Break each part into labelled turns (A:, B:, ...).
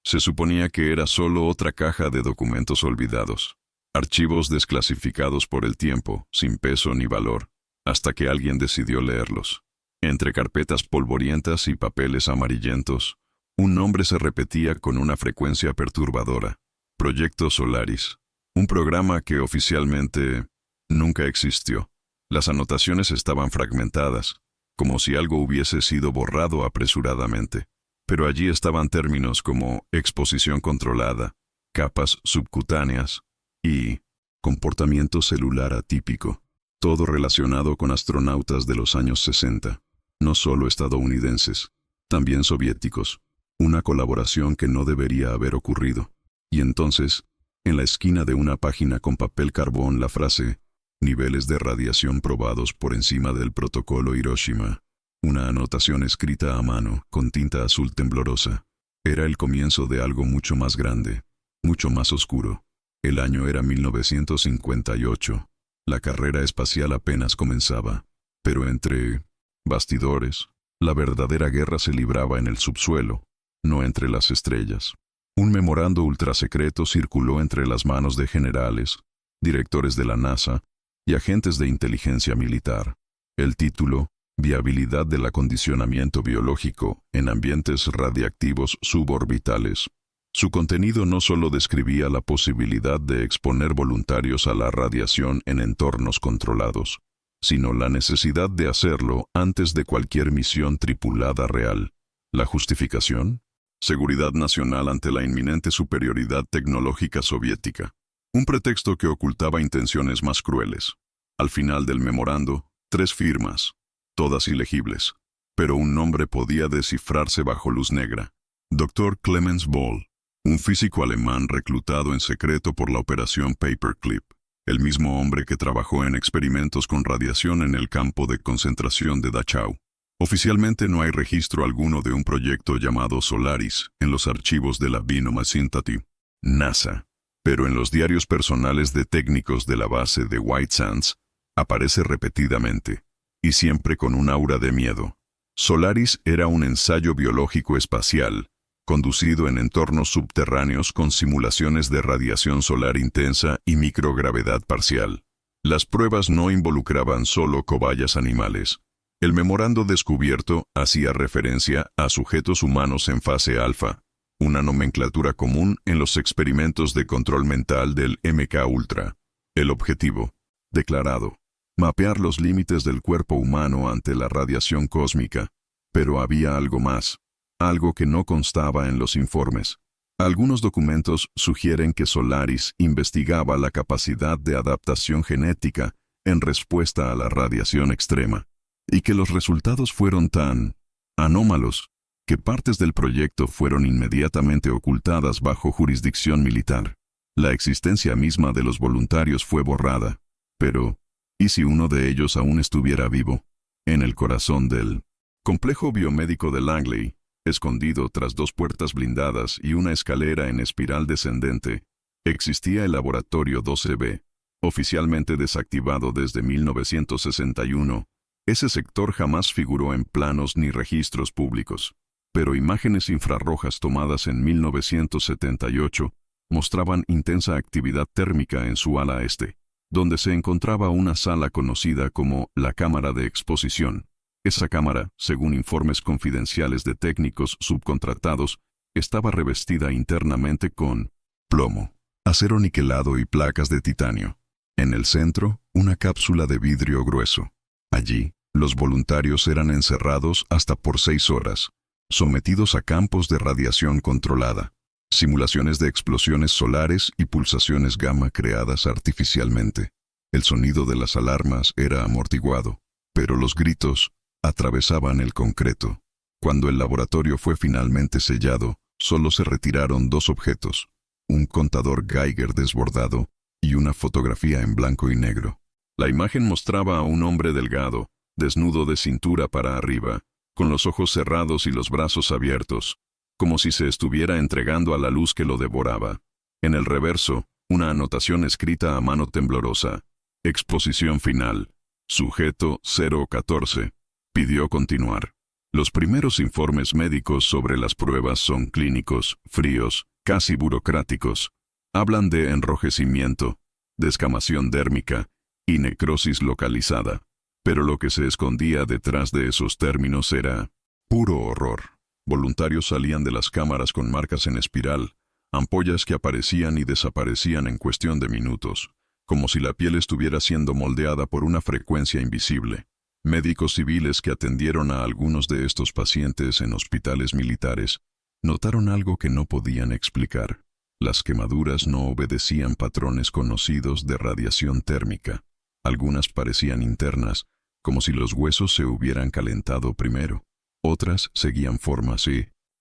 A: Se suponía que era solo otra caja de documentos olvidados, archivos desclasificados por el tiempo, sin peso ni valor, hasta que alguien decidió leerlos. Entre carpetas polvorientas y papeles amarillentos, un nombre se repetía con una frecuencia perturbadora: Proyecto Solaris, un programa que oficialmente nunca existió. Las anotaciones estaban fragmentadas, como si algo hubiese sido borrado apresuradamente. Pero allí estaban términos como exposición controlada, capas subcutáneas y comportamiento celular atípico, todo relacionado con astronautas de los años 60, no solo estadounidenses, también soviéticos, una colaboración que no debería haber ocurrido. Y entonces, en la esquina de una página con papel carbón, la frase «Niveles de radiación probados por encima del protocolo Hiroshima», una anotación escrita a mano, con tinta azul temblorosa. Era el comienzo de algo mucho más grande, mucho más oscuro. El año era 1958. La carrera espacial apenas comenzaba. Pero entre bastidores, la verdadera guerra se libraba en el subsuelo, no entre las estrellas. Un memorando ultrasecreto circuló entre las manos de generales, directores de la NASA y agentes de inteligencia militar. El título: Viabilidad del acondicionamiento biológico en ambientes radiactivos suborbitales. Su contenido no solo describía la posibilidad de exponer voluntarios a la radiación en entornos controlados, sino la necesidad de hacerlo antes de cualquier misión tripulada real. ¿La justificación? Seguridad nacional ante la inminente superioridad tecnológica soviética. Un pretexto que ocultaba intenciones más crueles. Al final del memorando, 3 firmas, todas ilegibles, pero un nombre podía descifrarse bajo luz negra: Dr. Clemens Boll, un físico alemán reclutado en secreto por la Operación Paperclip, el mismo hombre que trabajó en experimentos con radiación en el campo de concentración de Dachau. Oficialmente no hay registro alguno de un proyecto llamado Solaris en los archivos de la Binomacintati, NASA, pero en los diarios personales de técnicos de la base de White Sands aparece repetidamente, y siempre con un aura de miedo. Solaris era un ensayo biológico espacial, conducido en entornos subterráneos con simulaciones de radiación solar intensa y microgravedad parcial. Las pruebas no involucraban solo cobayas animales. El memorando descubierto hacía referencia a sujetos humanos en fase alfa, una nomenclatura común en los experimentos de control mental del MK Ultra. El objetivo, declarado: mapear los límites del cuerpo humano ante la radiación cósmica. Pero había algo más, algo que no constaba en los informes. Algunos documentos sugieren que Solaris investigaba la capacidad de adaptación genética en respuesta a la radiación extrema, y que los resultados fueron tan anómalos que partes del proyecto fueron inmediatamente ocultadas bajo jurisdicción militar. La existencia misma de los voluntarios fue borrada. Pero ¿y si uno de ellos aún estuviera vivo? En el corazón del complejo biomédico de Langley, escondido tras 2 puertas blindadas y una escalera en espiral descendente, existía el Laboratorio 12B, oficialmente desactivado desde 1961. Ese sector jamás figuró en planos ni registros públicos, pero imágenes infrarrojas tomadas en 1978 mostraban intensa actividad térmica en su ala este, donde se encontraba una sala conocida como la cámara de exposición. Esa cámara, según informes confidenciales de técnicos subcontratados, estaba revestida internamente con plomo, acero niquelado y placas de titanio. En el centro, una cápsula de vidrio grueso. Allí, los voluntarios eran encerrados hasta por 6 horas, sometidos a campos de radiación controlada, simulaciones de explosiones solares y pulsaciones gamma creadas artificialmente. El sonido de las alarmas era amortiguado, pero los gritos atravesaban el concreto. Cuando el laboratorio fue finalmente sellado, solo se retiraron 2 objetos: un contador Geiger desbordado y una fotografía en blanco y negro. La imagen mostraba a un hombre delgado, desnudo de cintura para arriba, con los ojos cerrados y los brazos abiertos, como si se estuviera entregando a la luz que lo devoraba. En el reverso, una anotación escrita a mano temblorosa: exposición final. Sujeto 014. Pidió continuar. Los primeros informes médicos sobre las pruebas son clínicos, fríos, casi burocráticos. Hablan de enrojecimiento, descamación dérmica y necrosis localizada. Pero lo que se escondía detrás de esos términos era puro horror. Voluntarios salían de las cámaras con marcas en espiral, ampollas que aparecían y desaparecían en cuestión de minutos, como si la piel estuviera siendo moldeada por una frecuencia invisible. Médicos civiles que atendieron a algunos de estos pacientes en hospitales militares notaron algo que no podían explicar. Las quemaduras no obedecían patrones conocidos de radiación térmica. Algunas parecían internas, como si los huesos se hubieran calentado primero. Otras seguían formas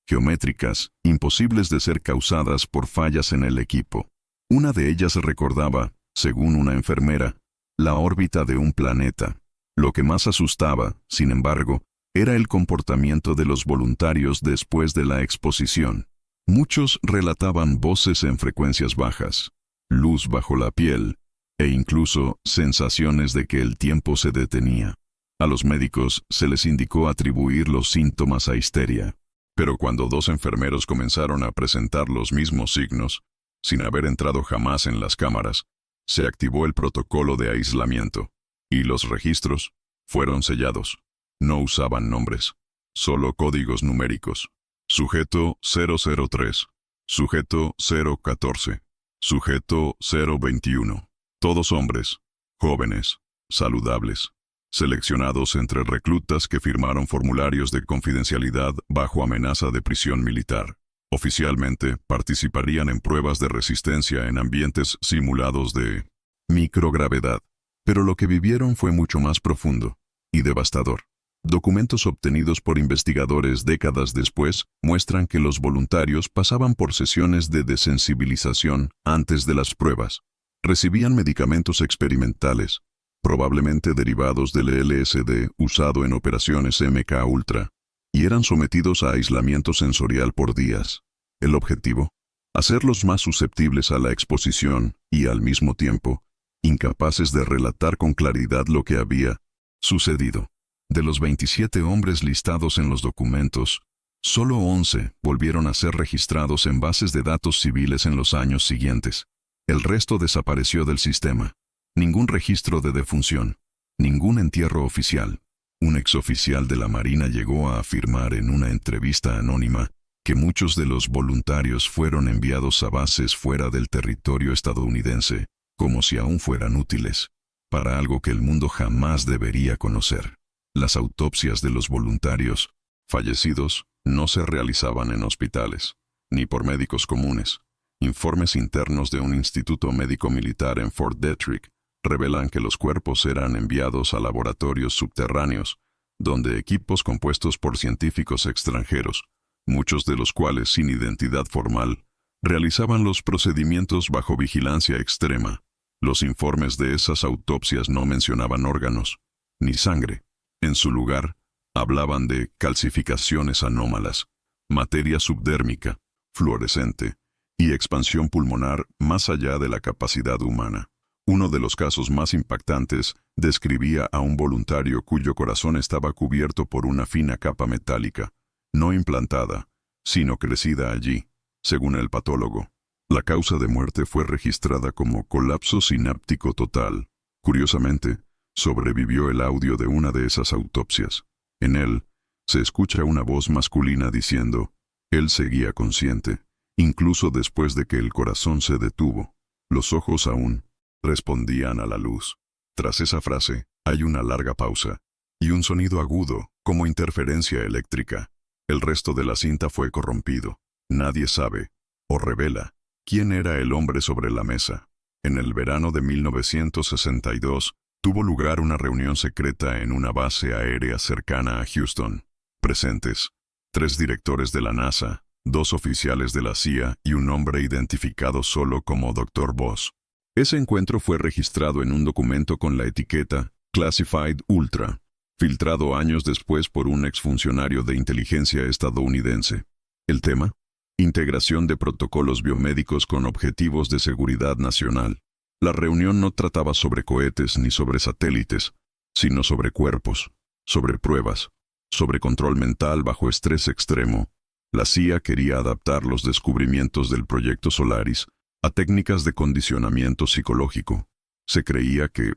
A: geométricas, imposibles de ser causadas por fallas en el equipo. Una de ellas recordaba, según una enfermera, la órbita de un planeta. Lo que más asustaba, sin embargo, era el comportamiento de los voluntarios después de la exposición. Muchos relataban voces en frecuencias bajas, luz bajo la piel, e incluso sensaciones de que el tiempo se detenía. A los médicos se les indicó atribuir los síntomas a histeria. Pero cuando 2 enfermeros comenzaron a presentar los mismos signos, sin haber entrado jamás en las cámaras, se activó el protocolo de aislamiento, y los registros fueron sellados. No usaban nombres, solo códigos numéricos. Sujeto 003, sujeto 014, sujeto 021. Todos hombres, jóvenes, saludables, seleccionados entre reclutas que firmaron formularios de confidencialidad bajo amenaza de prisión militar. Oficialmente, participarían en pruebas de resistencia en ambientes simulados de microgravedad. Pero lo que vivieron fue mucho más profundo y devastador. Documentos obtenidos por investigadores décadas después muestran que los voluntarios pasaban por sesiones de desensibilización antes de las pruebas. Recibían medicamentos experimentales, probablemente derivados del LSD usado en operaciones MK Ultra, y eran sometidos a aislamiento sensorial por días. El objetivo: hacerlos más susceptibles a la exposición y, al mismo tiempo, incapaces de relatar con claridad lo que había sucedido. De los 27 hombres listados en los documentos, solo 11 volvieron a ser registrados en bases de datos civiles en los años siguientes. El resto desapareció del sistema. Ningún registro de defunción, ningún entierro oficial. Un exoficial de la Marina llegó a afirmar en una entrevista anónima que muchos de los voluntarios fueron enviados a bases fuera del territorio estadounidense, como si aún fueran útiles, para algo que el mundo jamás debería conocer. Las autopsias de los voluntarios fallecidos no se realizaban en hospitales, ni por médicos comunes. Informes internos de un instituto médico militar en Fort Detrick revelan que los cuerpos eran enviados a laboratorios subterráneos, donde equipos compuestos por científicos extranjeros, muchos de los cuales sin identidad formal, realizaban los procedimientos bajo vigilancia extrema. Los informes de esas autopsias no mencionaban órganos, ni sangre. En su lugar, hablaban de calcificaciones anómalas, materia subdérmica, fluorescente, y expansión pulmonar más allá de la capacidad humana. Uno de los casos más impactantes describía a un voluntario cuyo corazón estaba cubierto por una fina capa metálica, no implantada, sino crecida allí, según el patólogo. La causa de muerte fue registrada como colapso sináptico total. Curiosamente, sobrevivió el audio de una de esas autopsias. En él, se escucha una voz masculina diciendo: él seguía consciente, incluso después de que el corazón se detuvo. Los ojos aún respondían a la luz. Tras esa frase, hay una larga pausa, y un sonido agudo, como interferencia eléctrica. El resto de la cinta fue corrompido. Nadie sabe, o revela, quién era el hombre sobre la mesa. En el verano de 1962, tuvo lugar una reunión secreta en una base aérea cercana a Houston. Presentes: 3 directores de la NASA, 2 oficiales de la CIA y un hombre identificado solo como Dr. Voss. Ese encuentro fue registrado en un documento con la etiqueta Classified Ultra, filtrado años después por un exfuncionario de inteligencia estadounidense. El tema: integración de protocolos biomédicos con objetivos de seguridad nacional. La reunión no trataba sobre cohetes ni sobre satélites, sino sobre cuerpos, sobre pruebas, sobre control mental bajo estrés extremo. La CIA quería adaptar los descubrimientos del proyecto Solaris a técnicas de condicionamiento psicológico. Se creía que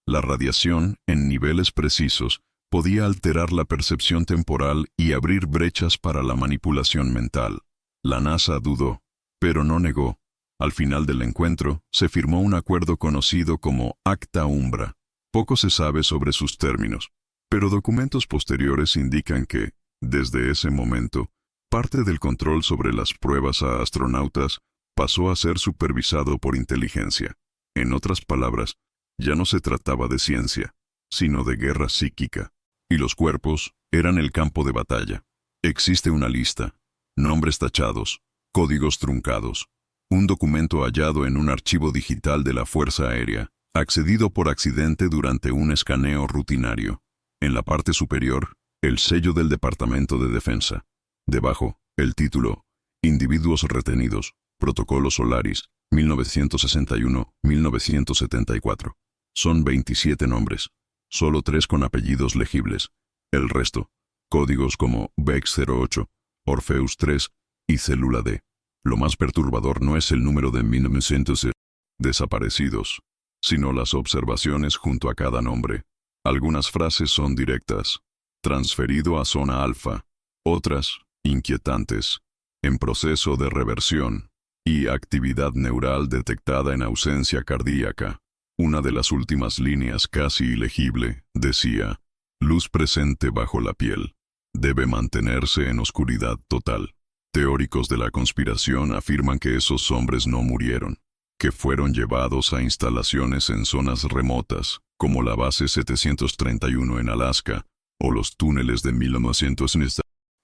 A: la radiación, en niveles precisos, podía alterar la percepción temporal y abrir brechas para la manipulación mental. La NASA dudó, pero no negó. Al final del encuentro, se firmó un acuerdo conocido como Acta Umbra. Poco se sabe sobre sus términos, pero documentos posteriores indican que, desde ese momento, parte del control sobre las pruebas a astronautas pasó a ser supervisado por inteligencia. En otras palabras, ya no se trataba de ciencia, sino de guerra psíquica. Y los cuerpos eran el campo de batalla. Existe una lista, nombres tachados, códigos truncados, un documento hallado en un archivo digital de la Fuerza Aérea, accedido por accidente durante un escaneo rutinario. En la parte superior, el sello del Departamento de Defensa. Debajo, el título, Individuos retenidos, Protocolo Solaris, 1961-1974. Son 27 nombres, solo 3 con apellidos legibles. El resto, códigos como VEX-08, Orpheus 3 y Célula D. Lo más perturbador no es el número de 1900 desaparecidos, sino las observaciones junto a cada nombre. Algunas frases son directas, transferido a zona alfa, otras, inquietantes, en proceso de reversión, y actividad neural detectada en ausencia cardíaca. Una de las últimas líneas, casi ilegible, decía, luz presente bajo la piel, debe mantenerse en oscuridad total. Teóricos de la conspiración afirman que esos hombres no murieron, que fueron llevados a instalaciones en zonas remotas, como la base 731 en Alaska, o los túneles de 1900 en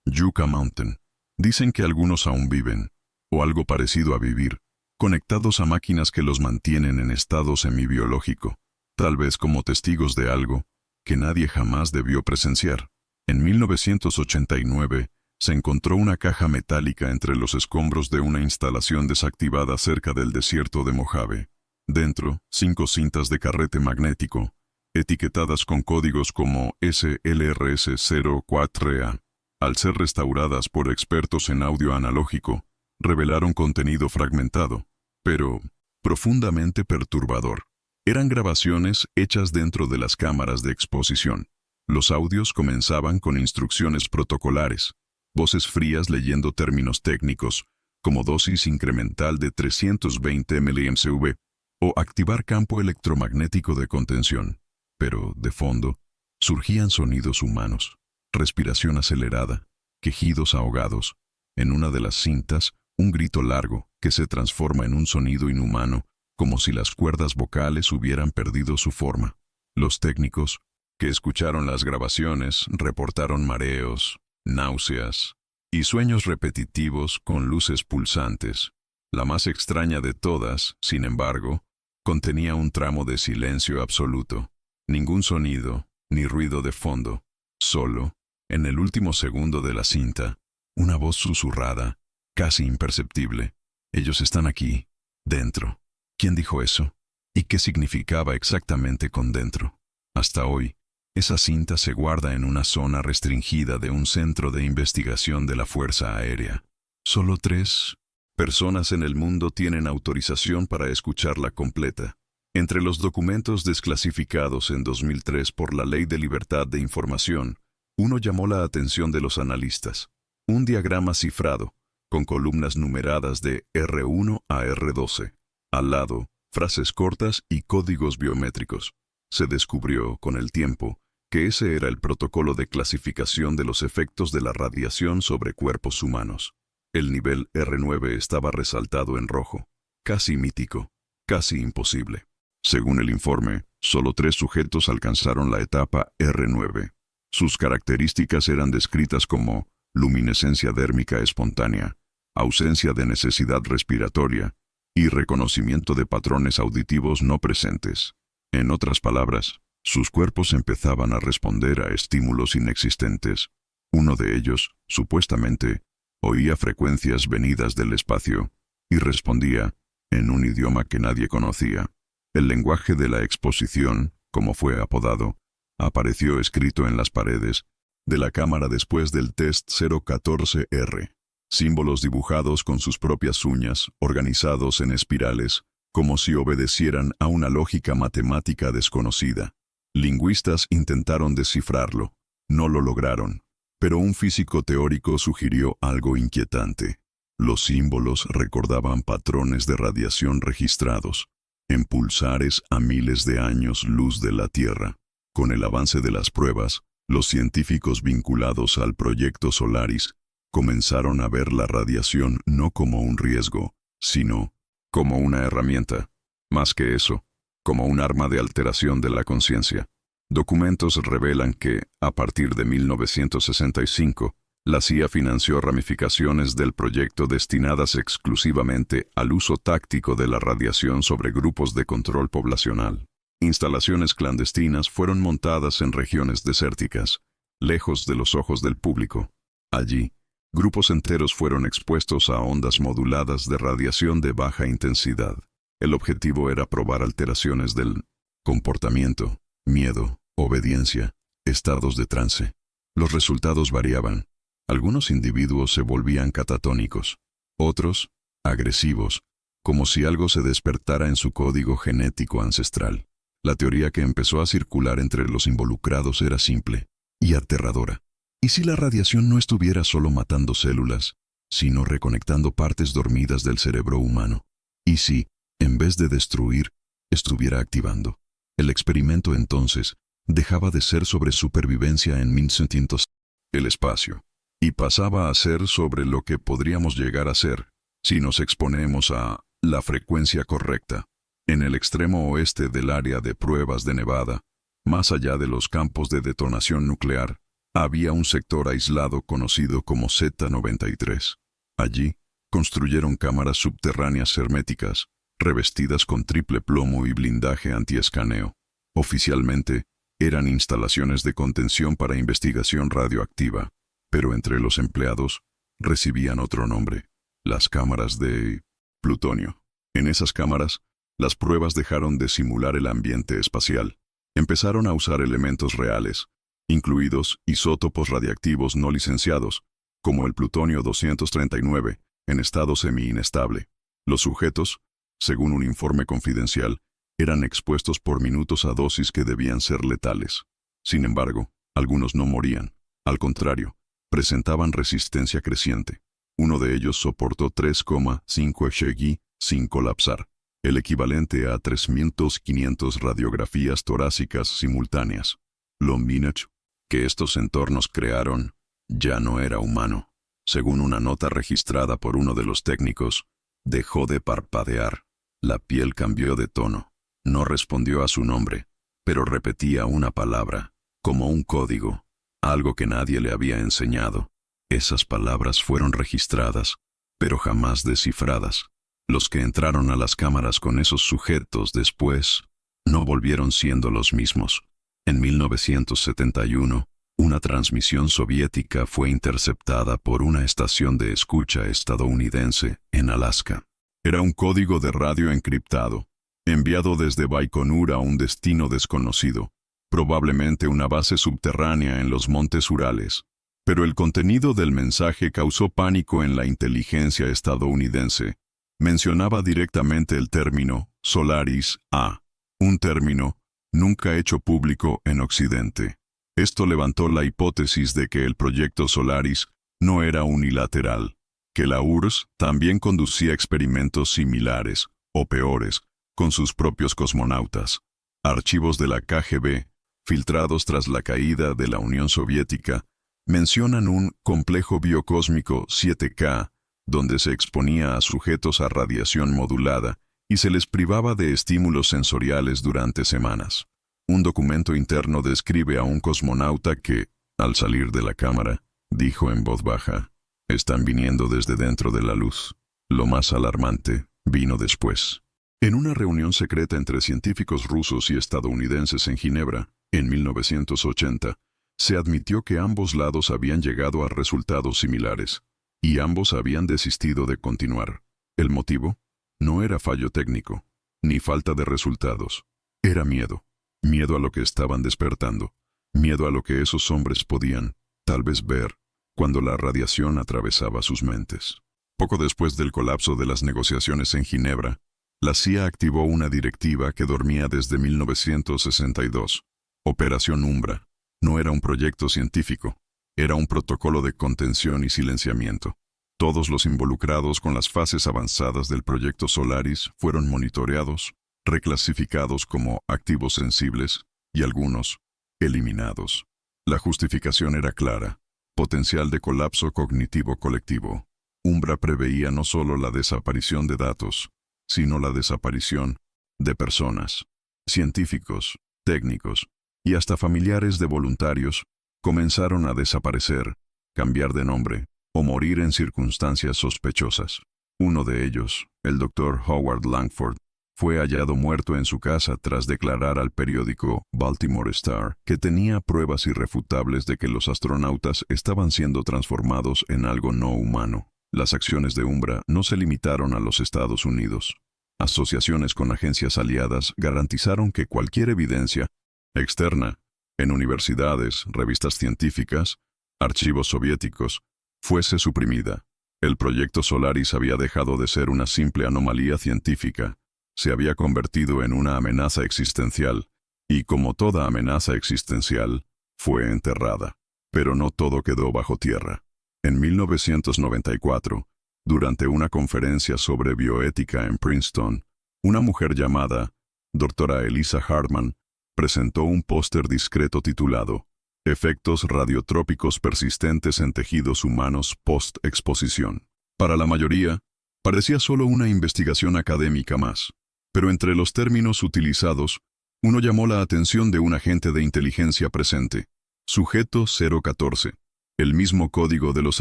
A: Yucca Mountain. Dicen que algunos aún viven, o algo parecido a vivir, conectados a máquinas que los mantienen en estado semibiológico, tal vez como testigos de algo que nadie jamás debió presenciar. En 1989, se encontró una caja metálica entre los escombros de una instalación desactivada cerca del desierto de Mojave. Dentro, 5 cintas de carrete magnético, etiquetadas con códigos como SLRS04A. Al ser restauradas por expertos en audio analógico, revelaron contenido fragmentado, pero profundamente perturbador. Eran grabaciones hechas dentro de las cámaras de exposición. Los audios comenzaban con instrucciones protocolares, voces frías leyendo términos técnicos, como dosis incremental de 320 mAh, o activar campo electromagnético de contención. Pero, de fondo, surgían sonidos humanos, respiración acelerada, quejidos ahogados. En una de las cintas, un grito largo que se transforma en un sonido inhumano, como si las cuerdas vocales hubieran perdido su forma. Los técnicos, que escucharon las grabaciones, reportaron mareos, náuseas y sueños repetitivos con luces pulsantes. La más extraña de todas, sin embargo, contenía un tramo de silencio absoluto. Ningún sonido, ni ruido de fondo. Solo, en el último segundo de la cinta, una voz susurrada, casi imperceptible. Ellos están aquí, dentro. ¿Quién dijo eso? ¿Y qué significaba exactamente con dentro? Hasta hoy, esa cinta se guarda en una zona restringida de un centro de investigación de la Fuerza Aérea. Solo 3 personas en el mundo tienen autorización para escucharla completa. Entre los documentos desclasificados en 2003 por la Ley de Libertad de Información, uno llamó la atención de los analistas. Un diagrama cifrado, con columnas numeradas de R1 a R12. Al lado, frases cortas y códigos biométricos. Se descubrió, con el tiempo, que ese era el protocolo de clasificación de los efectos de la radiación sobre cuerpos humanos. El nivel R9 estaba resaltado en rojo, casi mítico, casi imposible. Según el informe, solo 3 sujetos alcanzaron la etapa R9. Sus características eran descritas como luminescencia dérmica espontánea, ausencia de necesidad respiratoria y reconocimiento de patrones auditivos no presentes. En otras palabras, sus cuerpos empezaban a responder a estímulos inexistentes. Uno de ellos, supuestamente, oía frecuencias venidas del espacio y respondía en un idioma que nadie conocía. El lenguaje de la exposición, como fue apodado, apareció escrito en las paredes de la cámara después del test 014R. Símbolos dibujados con sus propias uñas, organizados en espirales, como si obedecieran a una lógica matemática desconocida. Lingüistas intentaron descifrarlo. No lo lograron. Pero un físico teórico sugirió algo inquietante. Los símbolos recordaban patrones de radiación registrados, en pulsares a miles de años luz de la Tierra. Con el avance de las pruebas, los científicos vinculados al proyecto Solaris comenzaron a ver la radiación no como un riesgo, sino como una herramienta. Más que eso, como un arma de alteración de la conciencia. Documentos revelan que, a partir de 1965, la CIA financió ramificaciones del proyecto destinadas exclusivamente al uso táctico de la radiación sobre grupos de control poblacional. Instalaciones clandestinas fueron montadas en regiones desérticas, lejos de los ojos del público. Allí, grupos enteros fueron expuestos a ondas moduladas de radiación de baja intensidad. El objetivo era probar alteraciones del comportamiento, miedo, obediencia, estados de trance. Los resultados variaban. Algunos individuos se volvían catatónicos, otros, agresivos, como si algo se despertara en su código genético ancestral. La teoría que empezó a circular entre los involucrados era simple y aterradora. ¿Y si la radiación no estuviera solo matando células, sino reconectando partes dormidas del cerebro humano? ¿Y si, en vez de destruir, estuviera activando? El experimento entonces dejaba de ser sobre supervivencia en 1900, el espacio, y pasaba a ser sobre lo que podríamos llegar a ser si nos exponemos a la frecuencia correcta. En el extremo oeste del área de pruebas de Nevada, más allá de los campos de detonación nuclear, había un sector aislado conocido como Z93. Allí, construyeron cámaras subterráneas herméticas, revestidas con triple plomo y blindaje antiescaneo. Oficialmente, eran instalaciones de contención para investigación radioactiva, pero entre los empleados recibían otro nombre: las cámaras de plutonio. En esas cámaras, las pruebas dejaron de simular el ambiente espacial. Empezaron a usar elementos reales, incluidos isótopos radiactivos no licenciados, como el plutonio 239, en estado semi-inestable. Los sujetos, según un informe confidencial, eran expuestos por minutos a dosis que debían ser letales. Sin embargo, algunos no morían. Al contrario, presentaban resistencia creciente. Uno de ellos soportó 3,5 Shg sin colapsar, el equivalente a 3.500 radiografías torácicas simultáneas. Lo Minach, que estos entornos crearon, ya no era humano. Según una nota registrada por uno de los técnicos, dejó de parpadear. La piel cambió de tono. No respondió a su nombre, pero repetía una palabra, como un código, algo que nadie le había enseñado. Esas palabras fueron registradas, pero jamás descifradas. Los que entraron a las cámaras con esos sujetos después no volvieron siendo los mismos. En 1971, una transmisión soviética fue interceptada por una estación de escucha estadounidense en Alaska. Era un código de radio encriptado, enviado desde Baikonur a un destino desconocido, probablemente una base subterránea en los montes Urales. Pero el contenido del mensaje causó pánico en la inteligencia estadounidense. Mencionaba directamente el término Solaris A, un término nunca hecho público en Occidente. Esto levantó la hipótesis de que el proyecto Solaris no era unilateral, que la URSS también conducía experimentos similares, o peores, con sus propios cosmonautas. Archivos de la KGB, filtrados tras la caída de la Unión Soviética, mencionan un complejo biocósmico 7K, donde se exponía a sujetos a radiación modulada y se les privaba de estímulos sensoriales durante semanas. Un documento interno describe a un cosmonauta que, al salir de la cámara, dijo en voz baja: «Están viniendo desde dentro de la luz». Lo más alarmante vino después. En una reunión secreta entre científicos rusos y estadounidenses en Ginebra, en 1980, se admitió que ambos lados habían llegado a resultados similares, y ambos habían desistido de continuar. El motivo no era fallo técnico, ni falta de resultados. Era miedo. Miedo a lo que estaban despertando. Miedo a lo que esos hombres podían tal vez ver, cuando la radiación atravesaba sus mentes. Poco después del colapso de las negociaciones en Ginebra, la CIA activó una directiva que dormía desde 1962. Operación Umbra. No era un proyecto científico, era un protocolo de contención y silenciamiento. Todos los involucrados con las fases avanzadas del proyecto Solaris fueron monitoreados, reclasificados como activos sensibles y algunos eliminados. La justificación era clara: potencial de colapso cognitivo colectivo. Umbra preveía no solo la desaparición de datos, sino la desaparición de personas. Científicos, técnicos y hasta familiares de voluntarios comenzaron a desaparecer, cambiar de nombre o morir en circunstancias sospechosas. Uno de ellos, el Dr. Howard Langford, fue hallado muerto en su casa tras declarar al periódico Baltimore Star que tenía pruebas irrefutables de que los astronautas estaban siendo transformados en algo no humano. Las acciones de Umbra no se limitaron a los Estados Unidos. Asociaciones con agencias aliadas garantizaron que cualquier evidencia externa, en universidades, revistas científicas, archivos soviéticos, fuese suprimida. El proyecto Solaris había dejado de ser una simple anomalía científica, se había convertido en una amenaza existencial, y como toda amenaza existencial, fue enterrada. Pero no todo quedó bajo tierra. En 1994, durante una conferencia sobre bioética en Princeton, una mujer llamada Dra. Eliza Hartman presentó un póster discreto titulado Efectos radiotrópicos persistentes en tejidos humanos post-exposición. Para la mayoría, parecía solo una investigación académica más, pero entre los términos utilizados, uno llamó la atención de un agente de inteligencia presente, Sujeto 014, el mismo código de los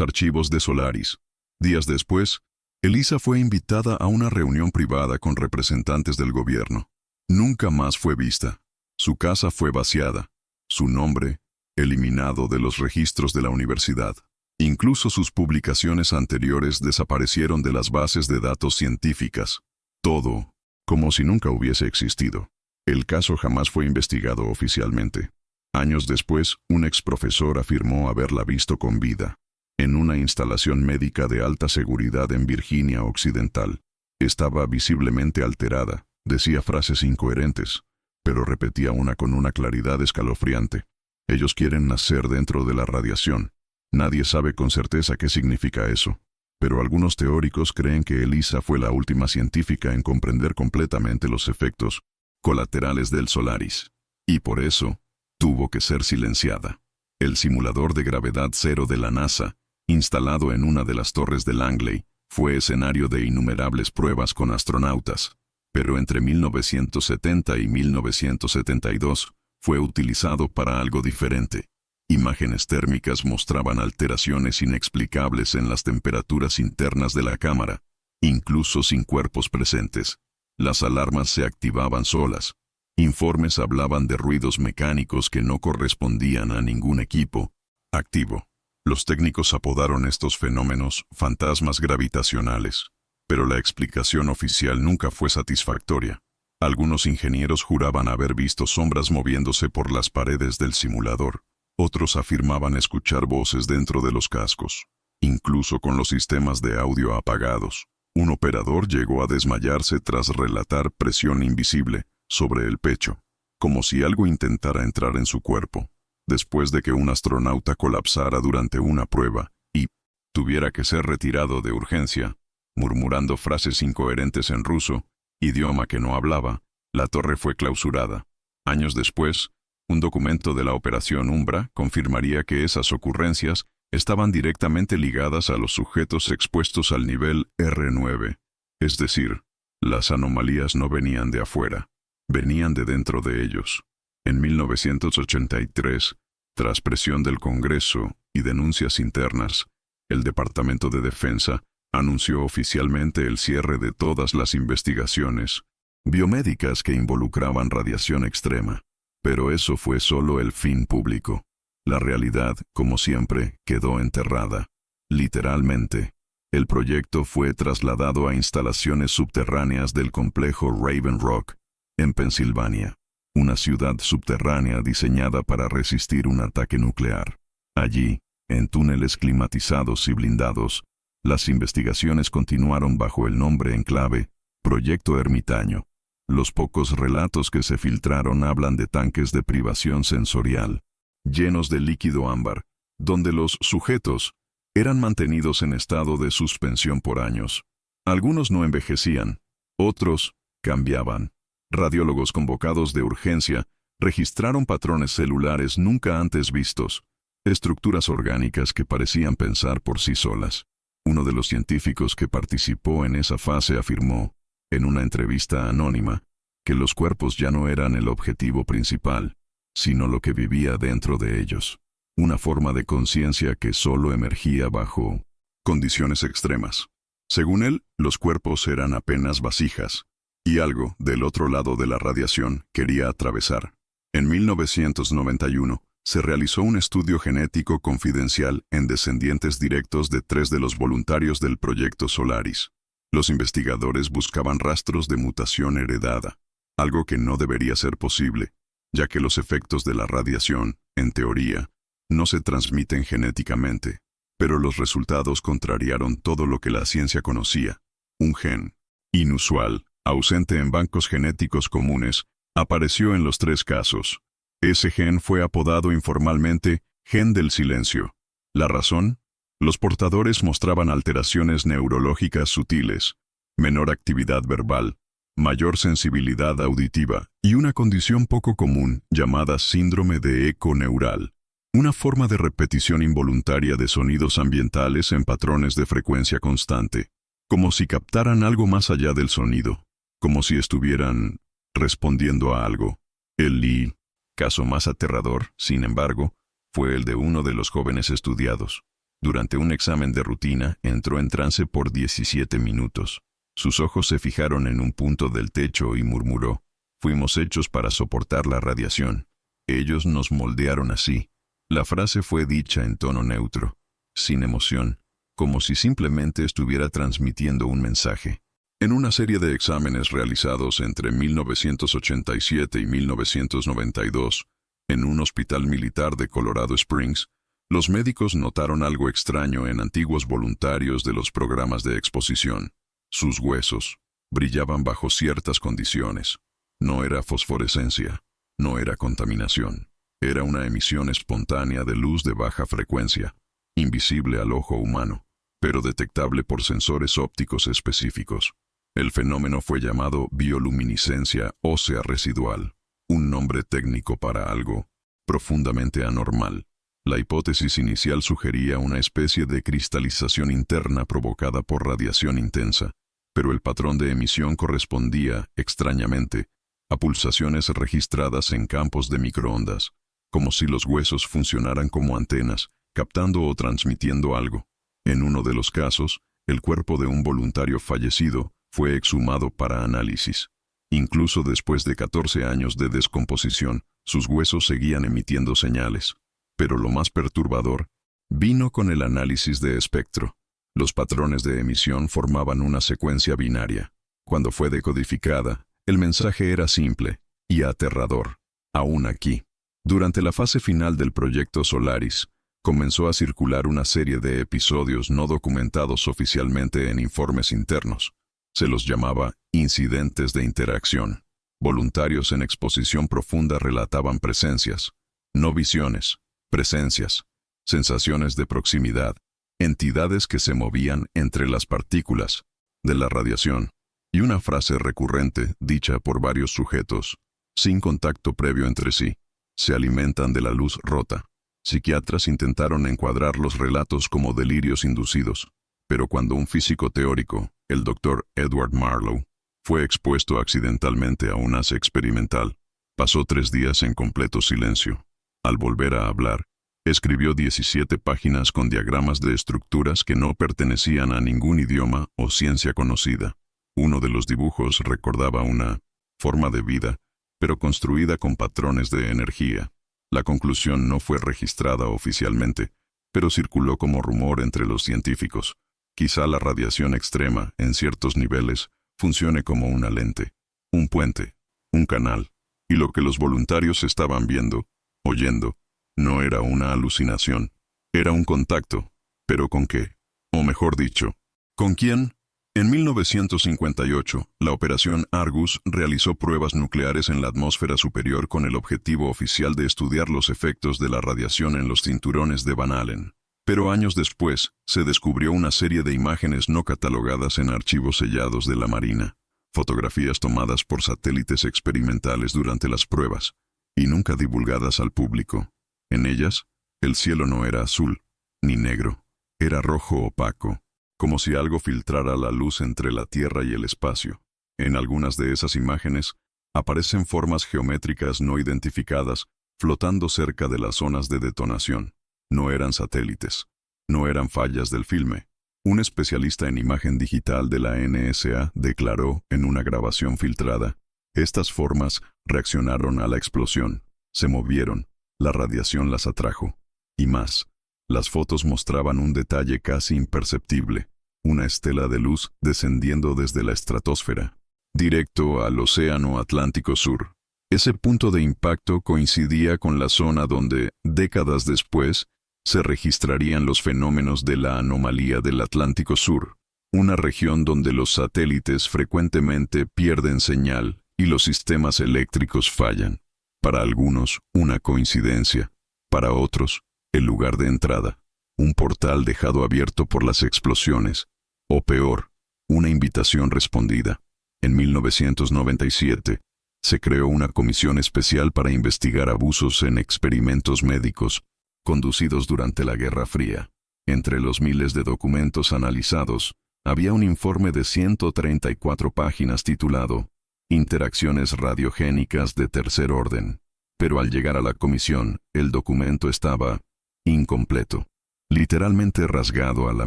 A: archivos de Solaris. Días después, Eliza fue invitada a una reunión privada con representantes del gobierno. Nunca más fue vista. Su casa fue vaciada, su nombre eliminado de los registros de la universidad. Incluso sus publicaciones anteriores desaparecieron de las bases de datos científicas. Todo, como si nunca hubiese existido. El caso jamás fue investigado oficialmente. Años después, un exprofesor afirmó haberla visto con vida, en una instalación médica de alta seguridad en Virginia Occidental. Estaba visiblemente alterada, decía frases incoherentes, pero repetía una con una claridad escalofriante. Ellos quieren nacer dentro de la radiación. Nadie sabe con certeza qué significa eso, pero algunos teóricos creen que Eliza fue la última científica en comprender completamente los efectos colaterales del Solaris, y por eso tuvo que ser silenciada. El simulador de gravedad cero de la NASA, instalado en una de las torres de Langley, fue escenario de innumerables pruebas con astronautas, pero entre 1970 y 1972 fue utilizado para algo diferente. Imágenes térmicas mostraban alteraciones inexplicables en las temperaturas internas de la cámara, incluso sin cuerpos presentes. Las alarmas se activaban solas. Informes hablaban de ruidos mecánicos que no correspondían a ningún equipo activo. Los técnicos apodaron estos fenómenos fantasmas gravitacionales, pero la explicación oficial nunca fue satisfactoria. Algunos ingenieros juraban haber visto sombras moviéndose por las paredes del simulador. Otros afirmaban escuchar voces dentro de los cascos, incluso con los sistemas de audio apagados. Un operador llegó a desmayarse tras relatar presión invisible sobre el pecho, como si algo intentara entrar en su cuerpo, después de que un astronauta colapsara durante una prueba y tuviera que ser retirado de urgencia, murmurando frases incoherentes en ruso, idioma que no hablaba. La torre fue clausurada. Años después, un documento de la Operación Umbra confirmaría que esas ocurrencias estaban directamente ligadas a los sujetos expuestos al nivel R9. Es decir, las anomalías no venían de afuera, venían de dentro de ellos. En 1983, tras presión del Congreso y denuncias internas, el Departamento de Defensa anunció oficialmente el cierre de todas las investigaciones biomédicas que involucraban radiación extrema. Pero eso fue solo el fin público. La realidad, como siempre, quedó enterrada. Literalmente, el proyecto fue trasladado a instalaciones subterráneas del complejo Raven Rock, en Pensilvania, una ciudad subterránea diseñada para resistir un ataque nuclear. Allí, En túneles climatizados y blindados, las investigaciones continuaron bajo el nombre en clave Proyecto Ermitaño. Los pocos relatos que se filtraron hablan de tanques de privación sensorial, llenos de líquido ámbar, donde los sujetos eran mantenidos en estado de suspensión por años. Algunos no envejecían, otros cambiaban. Radiólogos convocados de urgencia registraron patrones celulares nunca antes vistos, estructuras orgánicas que parecían pensar por sí solas. Uno de los científicos que participó en esa fase afirmó, en una entrevista anónima, que los cuerpos ya no eran el objetivo principal, sino lo que vivía dentro de ellos. Una forma de conciencia que solo emergía bajo condiciones extremas. Según él, los cuerpos eran apenas vasijas, y algo, del otro lado de la radiación, quería atravesar. En 1991, se realizó un estudio genético confidencial en descendientes directos de 3 de los voluntarios del Proyecto Solaris. Los investigadores buscaban rastros de mutación heredada, algo que no debería ser posible, ya que los efectos de la radiación, en teoría, no se transmiten genéticamente. Pero los resultados contrariaron todo lo que la ciencia conocía. Un gen inusual, ausente en bancos genéticos comunes, apareció en los 3 casos. Ese gen fue apodado informalmente gen del silencio. ¿La razón? Los portadores mostraban alteraciones neurológicas sutiles, menor actividad verbal, mayor sensibilidad auditiva y una condición poco común llamada síndrome de eco neural, una forma de repetición involuntaria de sonidos ambientales en patrones de frecuencia constante, como si captaran algo más allá del sonido, como si estuvieran respondiendo a algo. El caso más aterrador, sin embargo, fue el de uno de los jóvenes estudiados. Durante un examen de rutina, entró en trance por 17 minutos. Sus ojos se fijaron en un punto del techo y murmuró: «Fuimos hechos para soportar la radiación. Ellos nos moldearon así». La frase fue dicha en tono neutro, sin emoción, como si simplemente estuviera transmitiendo un mensaje. En una serie de exámenes realizados entre 1987 y 1992, en un hospital militar de Colorado Springs, los médicos notaron algo extraño en antiguos voluntarios de los programas de exposición. Sus huesos brillaban bajo ciertas condiciones. No era fosforescencia, no era contaminación. Era una emisión espontánea de luz de baja frecuencia, invisible al ojo humano, pero detectable por sensores ópticos específicos. El fenómeno fue llamado bioluminiscencia ósea residual, un nombre técnico para algo profundamente anormal. La hipótesis inicial sugería una especie de cristalización interna provocada por radiación intensa, pero el patrón de emisión correspondía, extrañamente, a pulsaciones registradas en campos de microondas, como si los huesos funcionaran como antenas, captando o transmitiendo algo. En uno de los casos, el cuerpo de un voluntario fallecido fue exhumado para análisis. Incluso después de 14 años de descomposición, sus huesos seguían emitiendo señales. Pero lo más perturbador vino con el análisis de espectro. Los patrones de emisión formaban una secuencia binaria. Cuando fue decodificada, el mensaje era simple y aterrador. Aún aquí, durante la fase final del Proyecto Solaris, comenzó a circular una serie de episodios no documentados oficialmente en informes internos. Se los llamaba incidentes de interacción. Voluntarios en exposición profunda relataban presencias, no visiones, presencias, sensaciones de proximidad, entidades que se movían entre las partículas de la radiación, y una frase recurrente dicha por varios sujetos, sin contacto previo entre sí: se alimentan de la luz rota. Psiquiatras intentaron encuadrar los relatos como delirios inducidos, pero cuando un físico teórico, el Dr. Edward Marlow, fue expuesto accidentalmente a un haz experimental, pasó 3 días en completo silencio. Al volver a hablar, escribió 17 páginas con diagramas de estructuras que no pertenecían a ningún idioma o ciencia conocida. Uno de los dibujos recordaba una forma de vida, pero construida con patrones de energía. La conclusión no fue registrada oficialmente, pero circuló como rumor entre los científicos. Quizá la radiación extrema, en ciertos niveles, funcione como una lente, un puente, un canal, y lo que los voluntarios estaban viendo, oyendo, no era una alucinación, Era un contacto. ¿Pero con qué? O mejor dicho, ¿con quién? En 1958, la Operación Argus realizó pruebas nucleares en la atmósfera superior con el objetivo oficial de estudiar los efectos de la radiación en los cinturones de Van Allen. Pero años después, se descubrió una serie de imágenes no catalogadas en archivos sellados de la Marina, fotografías tomadas por satélites experimentales durante las pruebas, y nunca divulgadas al público. En ellas, el cielo no era azul, ni negro, era rojo opaco, como si algo filtrara la luz entre la Tierra y el espacio. En algunas de esas imágenes, aparecen formas geométricas no identificadas flotando cerca de las zonas de detonación. No eran satélites, no eran fallas del filme. Un especialista en imagen digital de la NSA declaró en una grabación filtrada: estas formas reaccionaron a la explosión, se movieron, la radiación las atrajo. Y más, las fotos mostraban un detalle casi imperceptible, una estela de luz descendiendo desde la estratosfera, directo al Océano Atlántico Sur. Ese punto de impacto coincidía con la zona donde, décadas después, se registrarían los fenómenos de la anomalía del Atlántico Sur, una región donde los satélites frecuentemente pierden señal y los sistemas eléctricos fallan. Para algunos, una coincidencia; para otros, el lugar de entrada, un portal dejado abierto por las explosiones, o peor, una invitación respondida. En 1997, se creó una comisión especial para investigar abusos en experimentos médicos conducidos durante la Guerra Fría. Entre los miles de documentos analizados, había un informe de 134 páginas titulado Interacciones radiogénicas de tercer orden. Pero al llegar a la comisión, el documento estaba incompleto, literalmente rasgado a la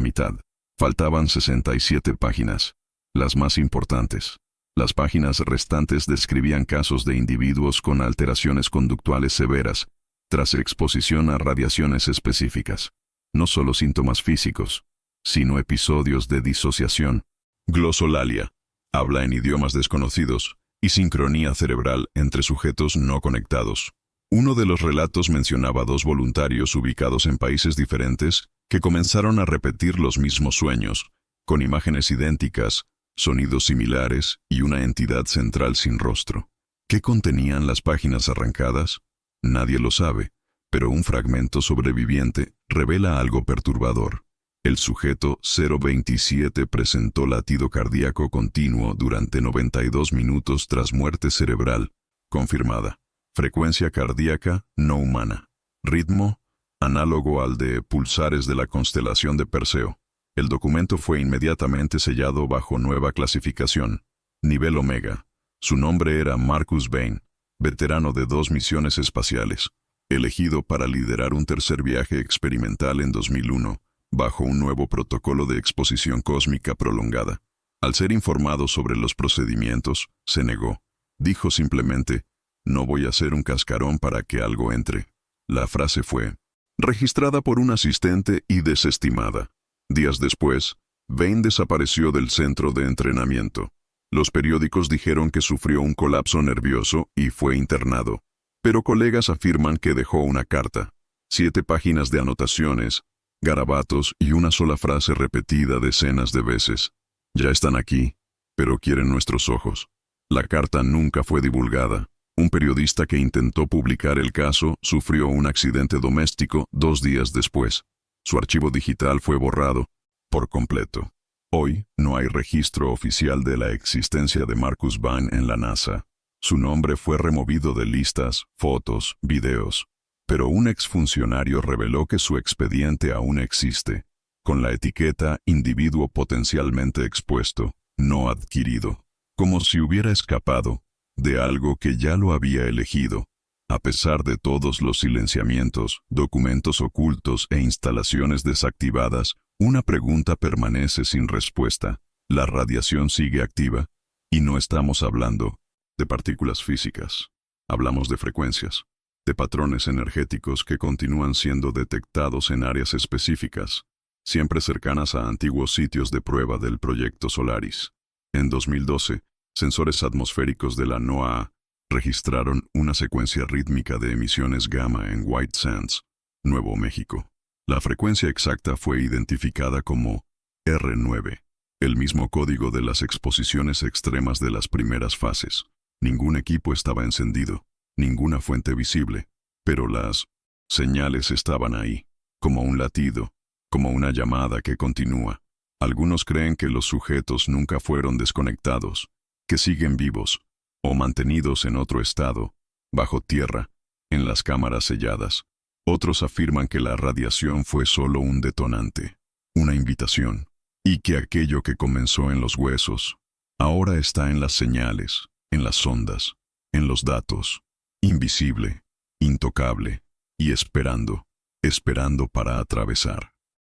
A: mitad. Faltaban 67 páginas, las más importantes. Las páginas restantes describían casos de individuos con alteraciones conductuales severas tras exposición a radiaciones específicas. No solo síntomas físicos, sino episodios de disociación, glosolalia, habla en idiomas desconocidos, y sincronía cerebral entre sujetos no conectados. Uno de los relatos mencionaba 2 voluntarios ubicados en países diferentes que comenzaron a repetir los mismos sueños, con imágenes idénticas, sonidos similares y una entidad central sin rostro. ¿Qué contenían las páginas arrancadas? Nadie lo sabe, pero un fragmento sobreviviente revela algo perturbador. El sujeto 027 presentó latido cardíaco continuo durante 92 minutos tras muerte cerebral confirmada. Frecuencia cardíaca no humana. Ritmo análogo al de pulsares de la constelación de Perseo. El documento fue inmediatamente sellado bajo nueva clasificación, nivel Omega. Su nombre era Marcus Bain, veterano de 2 misiones espaciales, elegido para liderar un tercer viaje experimental en 2001, bajo un nuevo protocolo de exposición cósmica prolongada. Al ser informado sobre los procedimientos, se negó. Dijo simplemente: no voy a hacer un cascarón para que algo entre. La frase fue registrada por un asistente y desestimada. Días después, Bain desapareció del centro de entrenamiento. Los periódicos dijeron que sufrió un colapso nervioso y fue internado. Pero colegas afirman que dejó una carta, 7 páginas de anotaciones, garabatos y una sola frase repetida decenas de veces. Ya están aquí, pero quieren nuestros ojos. La carta nunca fue divulgada. Un periodista que intentó publicar el caso sufrió un accidente doméstico 2 días después. Su archivo digital fue borrado por completo. Hoy no hay registro oficial de la existencia de Marcus Bain en la NASA. Su nombre fue removido de listas, fotos, videos. Pero un exfuncionario reveló que su expediente aún existe, con la etiqueta individuo potencialmente expuesto, no adquirido, como si hubiera escapado de algo que ya lo había elegido. A pesar de todos los silenciamientos, documentos ocultos e instalaciones desactivadas, una pregunta permanece sin respuesta. La radiación sigue activa, y no estamos hablando de partículas físicas. Hablamos de frecuencias, de patrones energéticos que continúan siendo detectados en áreas específicas, siempre cercanas a antiguos sitios de prueba del proyecto Solaris. En 2012, sensores atmosféricos de la NOAA registraron una secuencia rítmica de emisiones gamma en White Sands, Nuevo México. La frecuencia exacta fue identificada como R9, el mismo código de las exposiciones extremas de las primeras fases. Ningún equipo estaba encendido, ninguna fuente visible, pero las señales estaban ahí, como un latido, como una llamada que continúa. Algunos creen que los sujetos nunca fueron desconectados, que siguen vivos, o mantenidos en otro estado, bajo tierra, en las cámaras selladas. Otros afirman que la radiación fue solo un detonante, una invitación, y que aquello que comenzó en los huesos, ahora está en las señales, en las ondas, en los datos, invisible, intocable, y esperando para atravesar.